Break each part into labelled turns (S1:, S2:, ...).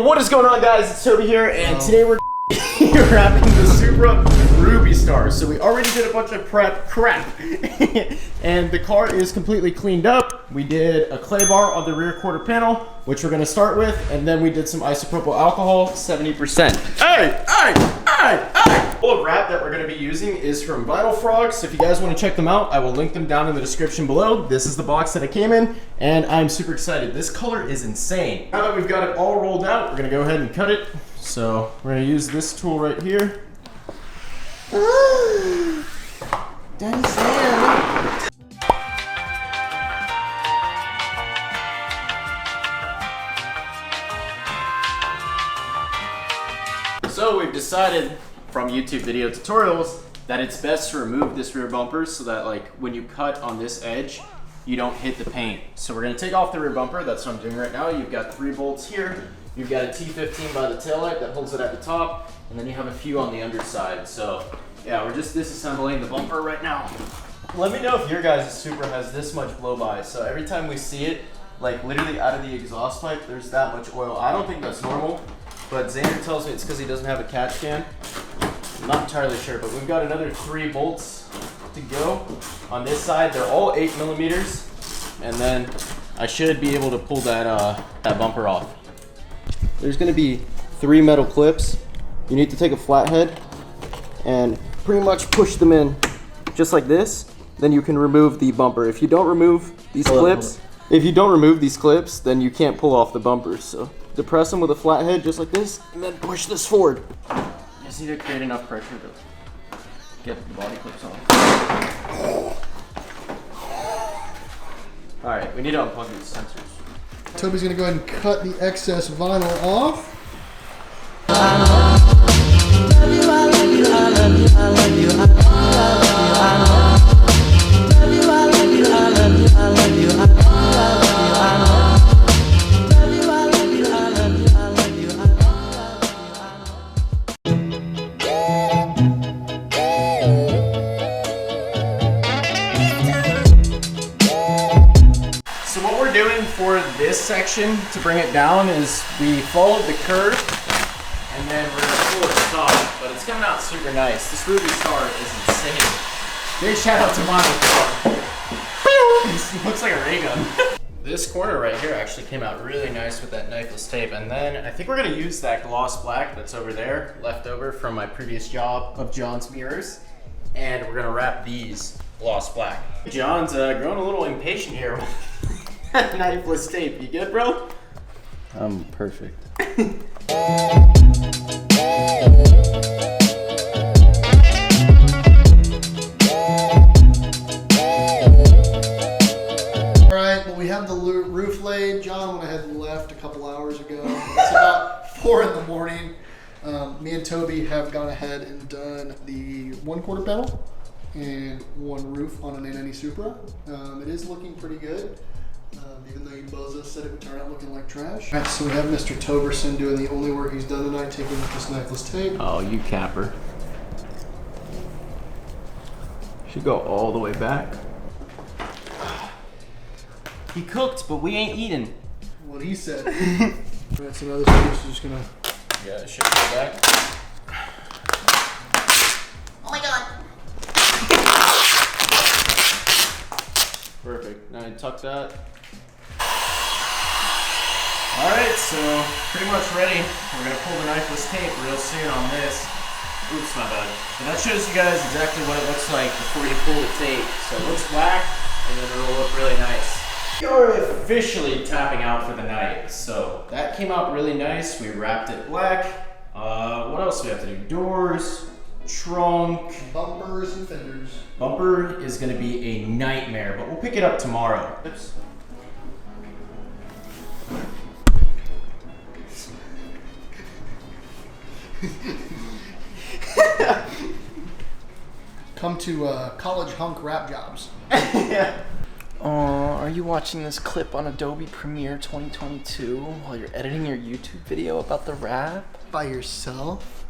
S1: What is going on, guys? It's Toby here, and today we're wrapping the Supra Ruby Star. So we already did a bunch of prep crap, and the car is completely cleaned up. We did a clay bar on the rear quarter panel, which we're gonna start with, and then we did some isopropyl alcohol, 70%. Hey! The wrap that we're gonna be using is from Vinyl Frog, so if you guys want to check them out, I will link them down in the description below. This is the box that it came in, and I'm super excited. This color is insane. Now that we've got it all rolled out, we're gonna go ahead and cut it. So we're gonna use this tool right here. Daddy Sam. So we've decided from YouTube video tutorials that it's best to remove this rear bumper so that like when you cut on this edge, you don't hit the paint. So we're gonna take off the rear bumper. That's what I'm doing right now. You've got 3 bolts here. You've got a T15 by the taillight that holds it at the top, and then you have a few on the underside. So yeah, we're just disassembling the bumper right now. Let me know if your guys' Supra has this much blow by. So every time we see it, like literally out of the exhaust pipe, there's that much oil. I don't think that's normal, but Xander tells me it's because he doesn't have a catch can. I'm not entirely sure, but we've got another 3 bolts to go on this side. They're all 8 millimeters, and then I should be able to pull that bumper off. There's gonna be 3 metal clips. You need to take a flathead and pretty much push them in just like this. Then you can remove the bumper. If you don't remove these clips, then you can't pull off the bumpers. So depress them with a flathead just like this, and then push this forward. You just need to create enough pressure to get the body clips on. All right, we need to unplug these sensors.
S2: Toby's gonna go ahead and cut the excess vinyl off.
S1: So what we're doing for this section to bring it down is we followed the curve and then we're gonna pull it off, but it's coming out super nice. This Ruby Star is insane. Big shout out to Vinyl Frog. This looks like a ray gun. This corner right here actually came out really nice with that knifeless tape, and then I think we're gonna use that gloss black that's over there, left over from my previous job of John's mirrors, and we're gonna wrap these gloss black. John's growing a little impatient here. Knifeless tape, you good, bro?
S3: I'm perfect.
S2: Alright, well we have the roof laid. John went ahead and left a couple hours ago. It's about 4 in the morning. Me and Toby have gone ahead and done the 1 quarter panel and 1 roof on an A90 Supra. It is looking pretty good. Even though Boza said it would turn out looking like trash. Alright, so we have Mr. Toberson doing the only work he's done tonight, taking this knifeless tape.
S1: Oh, you capper. Should go all the way back. He cooked, but we ain't eating.
S2: What he said. Alright, so now this piece is just gonna...
S1: Yeah, it should go back.
S4: Oh my god.
S1: Perfect. Now I tuck that. Alright, so pretty much ready. We're gonna pull the knifeless tape real soon on this. Oops, my bad. And that shows you guys exactly what it looks like before you pull the tape. So it looks black, and then it'll look really nice. We are officially tapping out for the night. So that came out really nice. We wrapped it black. What else do we have to do? Doors, trunk.
S2: Bumpers and fenders.
S1: Bumper is gonna be a nightmare, but we'll pick it up tomorrow. Oops.
S2: Come to college hunk wrap jobs.
S1: Yeah.
S3: Are you watching this clip on Adobe Premiere 2022 while you're editing your YouTube video about the wrap?
S2: By yourself?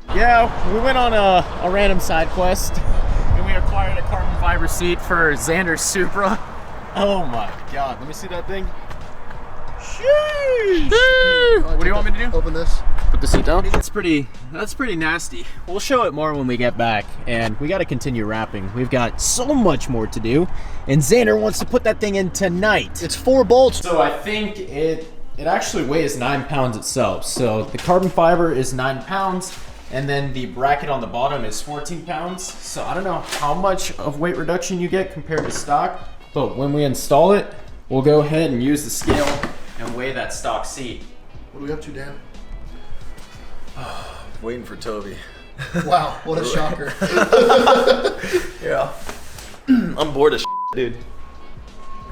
S1: Yeah, we went on a random side quest and we acquired a carbon fiber seat for Xander's Supra. Oh my god, let me see that thing. What do you want me to do?
S2: Open this.
S1: Put the seat down? That's pretty nasty. We'll show it more when we get back, and we got to continue wrapping. We've got so much more to do, and Xander wants to put that thing in tonight.
S2: It's 4 bolts.
S1: So I think it actually weighs 9 pounds itself. So the carbon fiber is 9 pounds, and then the bracket on the bottom is 14 pounds. So I don't know how much of weight reduction you get compared to stock, but when we install it, we'll go ahead and use the scale and weigh that stock seat.
S2: What are we up to, Dan?
S3: Waiting for Toby.
S2: Wow, what a shocker.
S3: Yeah. I'm bored as dude.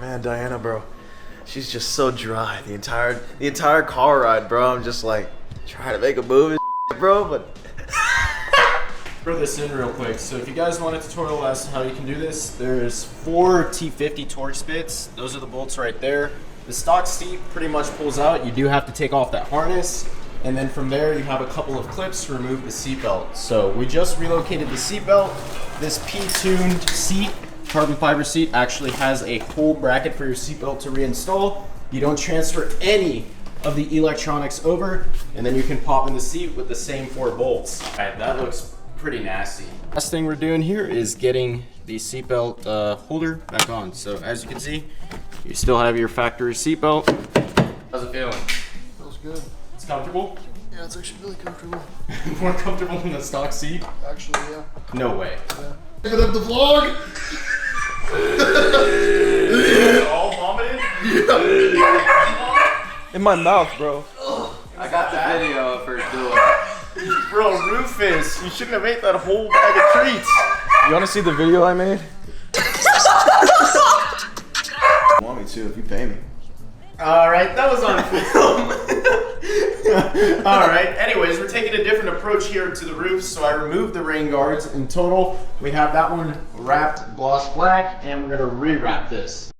S3: Man, Diana, bro. She's just so dry. The entire car ride, bro. I'm just like trying to make a move and bro, but
S1: Throw this in real quick. So if you guys want a tutorial as to how you can do this, there's 4 T50 Torx bits. Those are the bolts right there. The stock seat pretty much pulls out. You do have to take off that harness. And then from there, you have a couple of clips to remove the seatbelt. So we just relocated the seatbelt. This P-tuned seat, carbon fiber seat, actually has a whole bracket for your seatbelt to reinstall. You don't transfer any of the electronics over, and then you can pop in the seat with the same 4 bolts. All right, that looks pretty nasty. Last thing we're doing here is getting the seatbelt holder back on. So as you can see, you still have your factory seatbelt. How's it feeling?
S2: Feels good.
S1: It's comfortable?
S2: Yeah, it's actually really comfortable.
S1: More comfortable than the stock seat?
S2: Actually, yeah.
S1: No way.
S2: Yeah. Give it up the vlog!
S1: All vomited?
S3: in my mouth, bro.
S4: I got the video of her doing it.
S1: Bro, Rufus, you shouldn't have ate that whole bag of treats.
S3: You want to see the video I made? Want me to if you pay me.
S1: Alright, that was on film. Alright, anyways, we're taking a different approach here to the roof, so I removed the rain guards. In total, we have that one wrapped gloss black, and we're going to re-wrap this.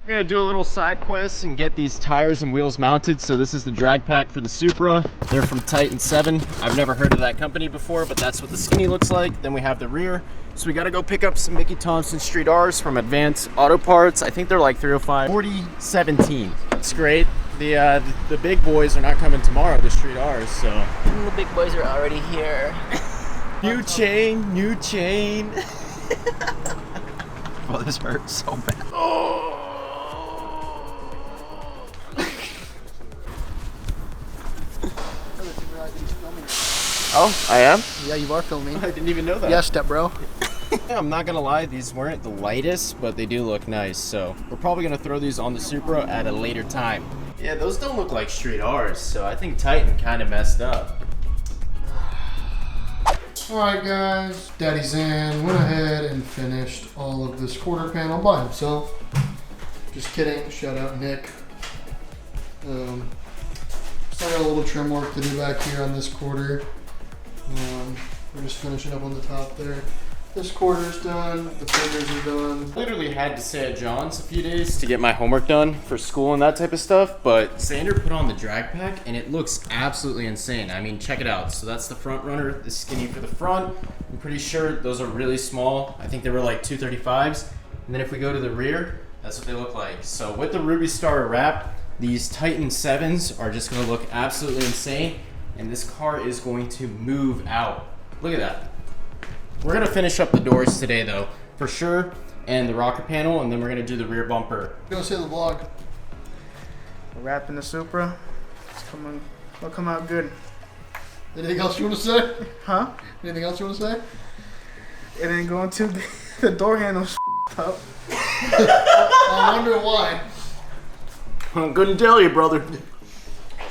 S1: We're gonna do a little side quest and get these tires and wheels mounted. So this is the drag pack for the Supra. They're from Titan 7. I've never heard of that company before, but that's what the skinny looks like. Then we have the rear. So we gotta go pick up some Mickey Thompson Street R's from Advanced Auto Parts. I think they're like 305, 4017. It's great. The big boys are not coming tomorrow, the Street R's, so.
S5: The big boys are already here.
S1: New chain, new chain.
S3: Oh, this hurts so bad.
S1: Oh, I am?
S2: Yeah, you are filming.
S1: I didn't even know that.
S2: Yeah, step bro.
S1: I'm not gonna lie, these weren't the lightest, but they do look nice. So we're probably gonna throw these on the Supra at a later time. Yeah, those don't look like Street R's, so I think Titan kind of messed up.
S2: Alright guys, Daddy Zan went ahead and finished all of this quarter panel by himself. Just kidding, shout out Nick. Still got a little trim work to do back here on this quarter. We're just finishing up on the top there. This quarter's done, the fenders are done.
S1: Literally had to stay at John's a few days to get my homework done for school and that type of stuff, but Xander put on the drag pack and it looks absolutely insane. I mean, check it out. So that's the front runner, the skinny for the front. I'm pretty sure those are really small. I think they were like 235s. And then if we go to the rear, that's what they look like. So with the Ruby Star wrap, these Titan 7s are just gonna look absolutely insane. And this car is going to move out. Look at that. We're gonna finish up the doors today though, for sure, and the rocker panel, and then we're gonna do the rear bumper.
S2: Go say the vlog.
S6: We're wrapping the Supra. It'll come out good.
S2: Anything else you want to say?
S6: Huh?
S2: Anything else you want to say?
S6: It ain't going to the door handle's up.
S2: I wonder why.
S1: I couldn't tell you, brother.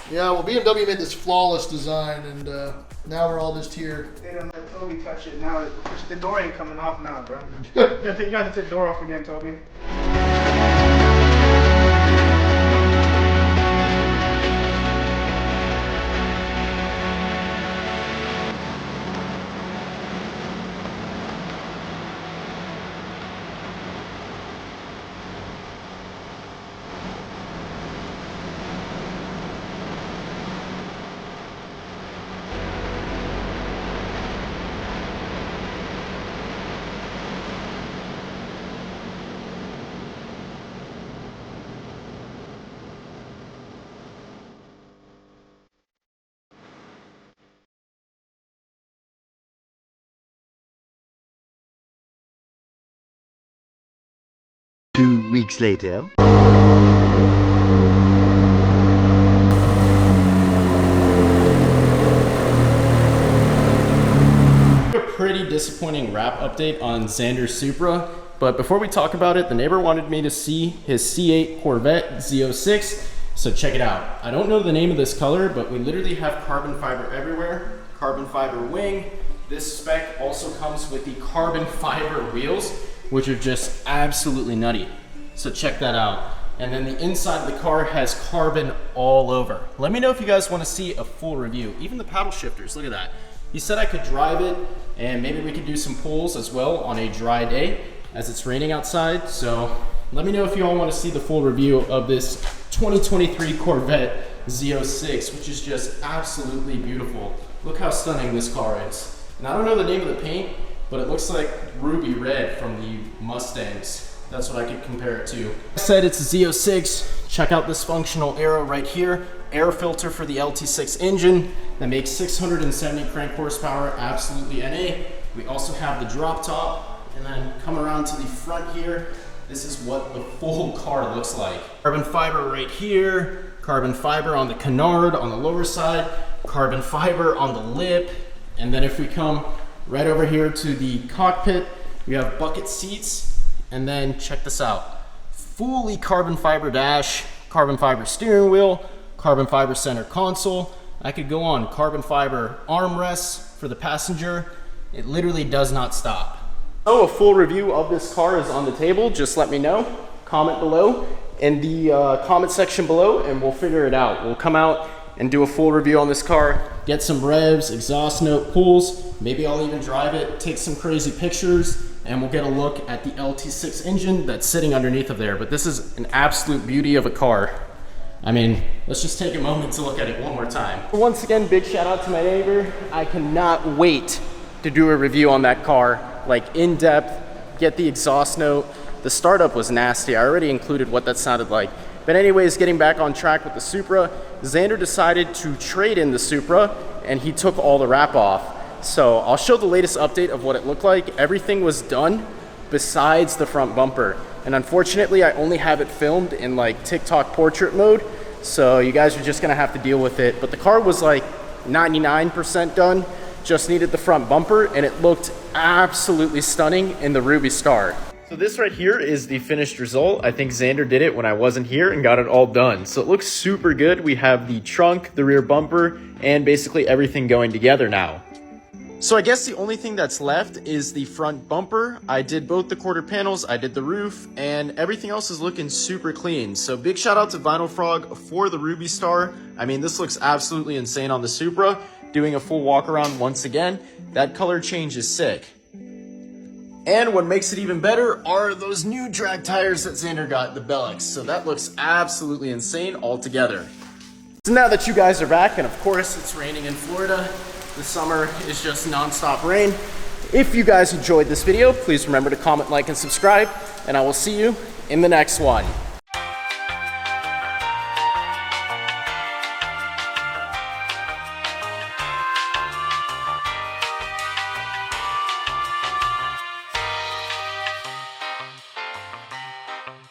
S2: Yeah, well, BMW made this flawless design, and now we're all just here.
S6: They don't let Toby touch it now. The door ain't coming off now, bro. You got to take the door off again, Toby.
S7: 2 weeks later.
S1: A pretty disappointing wrap update on Xander's Supra, but before we talk about it, the neighbor wanted me to see his C8 Corvette ZO6, so check it out. I don't know the name of this color, but we literally have carbon fiber everywhere, carbon fiber wing. This spec also comes with the carbon fiber wheels, which are just absolutely nutty. So check that out. And then the inside of the car has carbon all over. Let me know if you guys want to see a full review. Even the paddle shifters, look at that. He said I could drive it and maybe we could do some pulls as well on a dry day as it's raining outside. So let me know if you all want to see the full review of this 2023 Corvette ZO6, which is just absolutely beautiful. Look how stunning this car is. And I don't know the name of the paint, but it looks like ruby red from the Mustangs. That's what I could compare it to. I said it's a ZO6. Check out this functional arrow right here. Air filter for the LT6 engine that makes 670 crank horsepower, absolutely NA. We also have the drop top, and then come around to the front here. This is what the full car looks like. Carbon fiber right here, carbon fiber on the canard on the lower side, carbon fiber on the lip, and then if we come right over here to the cockpit, we have bucket seats, and then check this out. Fully carbon fiber dash, carbon fiber steering wheel, carbon fiber center console. I could go on. Carbon fiber armrests for the passenger. It literally does not stop. So a full review of this car is on the table. Just let me know. Comment below in the comment section below and we'll figure it out. We'll come out and do a full review on this car, get some revs, exhaust note pulls. Maybe I'll even drive it, take some crazy pictures, and we'll get a look at the LT6 engine that's sitting underneath of there. But this is an absolute beauty of a car. I mean, let's just take a moment to look at it one more time. Once again, big shout out to my neighbor. I cannot wait to do a review on that car, like in depth, get the exhaust note. The startup was nasty. I already included what that sounded like. But anyways, getting back on track with the Supra, Xander decided to trade in the Supra and he took all the wrap off. So I'll show the latest update of what it looked like. Everything was done besides the front bumper. And unfortunately, I only have it filmed in like TikTok portrait mode. So you guys are just gonna have to deal with it. But the car was like 99% done, just needed the front bumper and it looked absolutely stunning in the Ruby Star. So this right here is the finished result. I think Xander did it when I wasn't here and got it all done. So it looks super good. We have the trunk, the rear bumper, and basically everything going together now. So I guess the only thing that's left is the front bumper. I did both the quarter panels, I did the roof, and everything else is looking super clean. So big shout out to Vinyl Frog for the Ruby Star. I mean, this looks absolutely insane on the Supra. Doing a full walk around once again, that color change is sick. And what makes it even better are those new drag tires that Xander got, the Bellex. So that looks absolutely insane altogether. So now that you guys are back, and of course it's raining in Florida, the summer is just non-stop rain. If you guys enjoyed this video, please remember to comment, like, and subscribe, and I will see you in the next one.